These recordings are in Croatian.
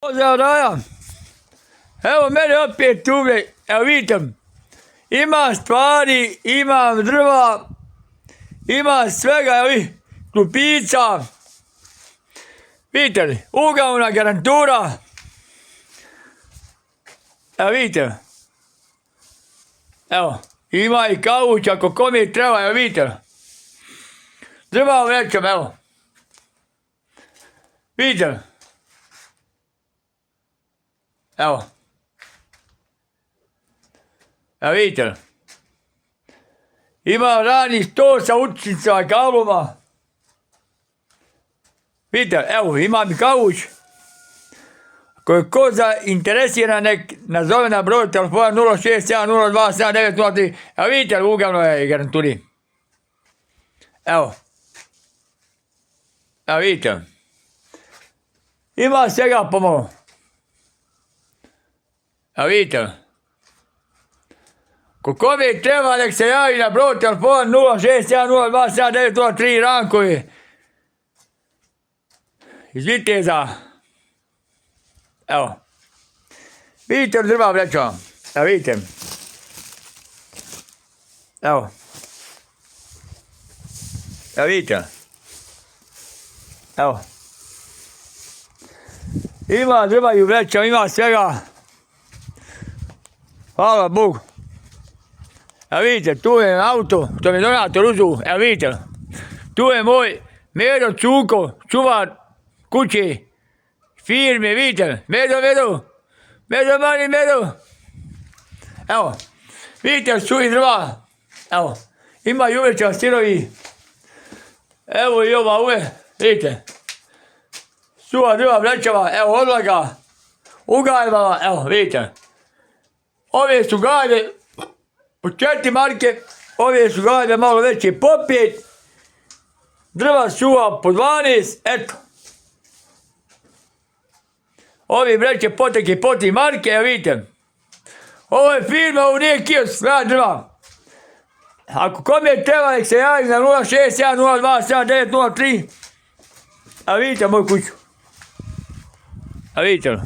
Pozdrav Raja. Evo mene opet uvijek, evo vidite, ima stvari, imam drva, ima svega, evo vi, klupica, vidite li, ugavna garantura, evo vidite, evo, ima i kauč ako kome treba, evo vidite, drva vrećom, evo, vidite, evo. Evo vidite. Ima rani sto sa učnicama kabloma. Vidite, evo, imam i kauč. Ako je ko zainteresiran, nek nazove na broj telefona 061027903. Evo vidite, uglavno je garanturi. Evo. Evo vidite. Ima svega pomalo. Evo vidite. Ko kome treba nek se javi na broj telefona 061027903 Rankovi iz Viteza. Evo. Vidite drva vreća. Evo vidite. Evo. Evo vidite. Evo. Ima drva i vreća, ima svega. Hvala Bogu. Evo vidite, tu je auto, što mi donator uzu, evo vidite. Tu je moj Medo Cuko, čuvar kuće, firme, vidite. Medo. Evo, vidite, su i drva. Evo, ima i uveća stirovi. Evo i ova uve, vidite. Suva drva vrećava, evo odlaga. Ugajbala, evo vidite. Ove su gajbe po 4 marke, ove su gajbe malo veće po 5, drva suva po 12, eto. Ovi vreće poteke po 3 marke, evo vidite. Ovo je firma, ovo nije kiosk, gleda drva. Ako kome treba, nek se javi na 061027903. A vidite moju kuću. A vidite li?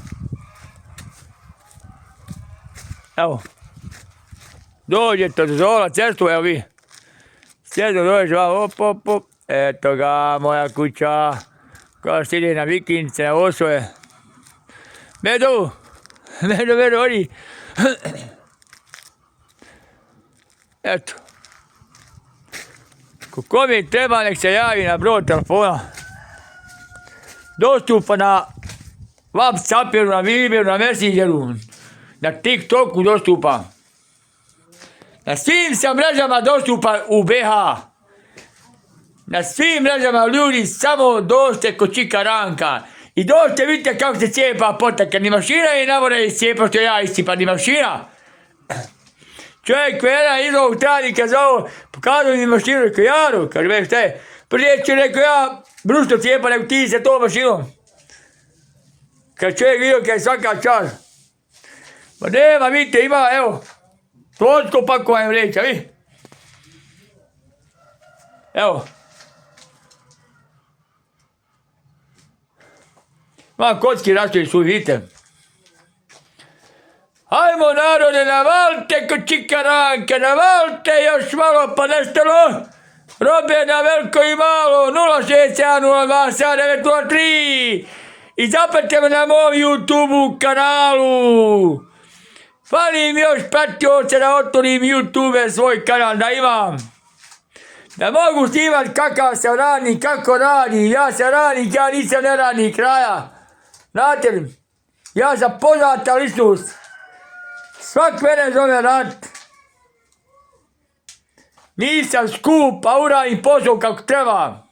Evo. Dođete do Zola cestu, evo vi. Sjedu dođe, op. Eto ga, moja kuća. Kao što ide na vikendice, na osvoje. Medo, oni. Eto. Kome treba, nek se javi na broj telefona. Dostupa na WhatsAppu, na Viberu, na Messengeru. Na TikToku dostupa. Na svim sam mrežama dostupan u BH. Na svim mrežama ljudi samo dođite kod Čika Ranka. I dođite vidite kako se cijepa potaka. Ni mašina i navore cijepa što ja iscipa, ni mašina. Čovjek jedan iz ovog tradika za ovo, pokazao mi mašinu, rekao Jaro, kaže me šta je. Prije ću rekao ja, brušto cijepa, nego ti se to mašinom. Kad čovjek vidio kad je svaka čast. Ma nema, vidite, ima, evo, tonsko pakovanje vreća, vi. Evo. Ima kocki rastoji su, vidite. Hajmo narode, navalite kod Čika Ranka, navalite još malo pa nestalo. Robe na veliko i malo, 061027903. I zapratite me na mom YouTube kanalu. Falim još pratioce da otvorim YouTube svoj kanal, da imam. Da mogu snimat kakav sam radnik, kako radi. Ja sam radnik, ja nisam neradnik kraja. Znate li? Ja sam poznata ličnost. Svak mene zove rad. Nisam skup, a uradim posao kako treba.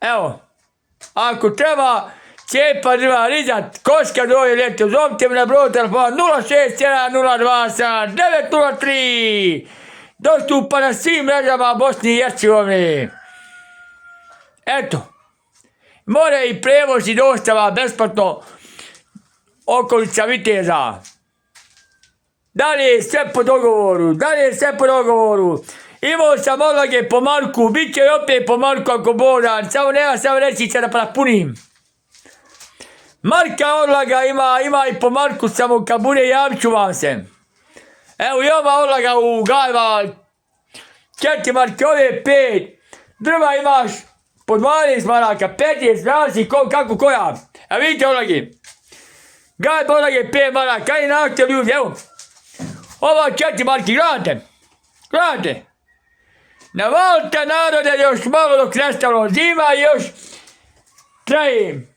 Evo. Ako treba cijepa drva rizat, koska doje ljeto, zovite me na broj telefona 061027903. Dostupa na svim mrežama Bosni i Hercegovine. Eto. More i prevoz i dostava besplatno okolica Viteza. Dalje je sve po dogovoru. Imao sam odlage po Marku, bit će i opet po Marku ako Bodan, samo nema sam reći da napunim. Marka Orlaga ima i po Marku, samo kad bude jamču vam se. Evo i ova Orlaga u Gajva, 4 marke, ove 5. Drva imaš po 12 maraka, 15, znaci kako koja. Evo vidite Orlagi. Gajba Orlage 5 maraka, kaj nakte ljudi, evo. Ova 4 marki, gledajte. Navalite narode još malo dok nestalo zima i još traje.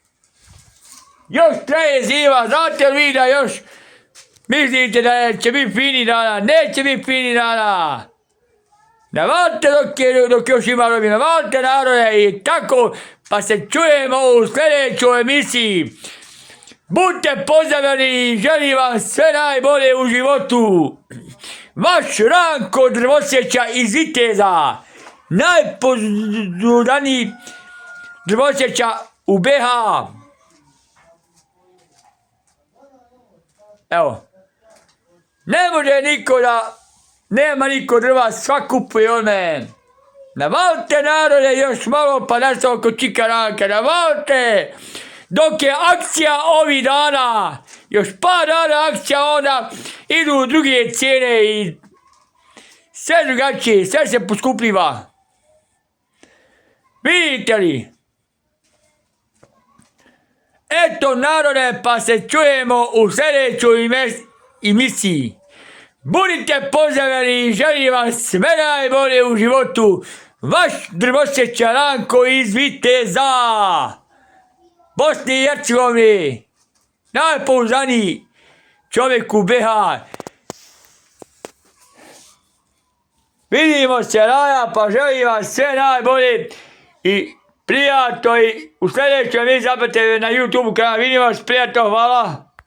Još traje zima, znate li vi da još mislite da će biti fini dana, neće biti fini dana. Navalite dok još ima robi, navalite narode i tako, pa se čujemo u sljedećoj emisiji. Budite pozdravljeni i želim vam sve najbolje u životu. Vaš Ranko Drvosjeća iz Viteza, najpoznaniji Drvosjeća u BH. Evo, ne može niko nema niko drva, sva kupuje od mene. Navalite narode još malo pa nešto oko Čika Ranka, navalite. Dok je akcija ovih dana, još par dana akcija, onda idu druge cijene i sve drugačije, sve se poskupljiva. Vidite li? Eto narode, pa se čujemo u sljedećoj emisiji. Budite pozdravljeni i želim vam sve najbolje u životu. Vaš Drvosjeća Ranko iz Viteza, Bosni i Hercegovini, najpouzdaniji čovjek u BH. Vidimo se raja, pa želim vam sve najbolje i prijatno i u sljedećem vi zapratite na YouTube kanal. Vidimo vas, prijatno, hvala.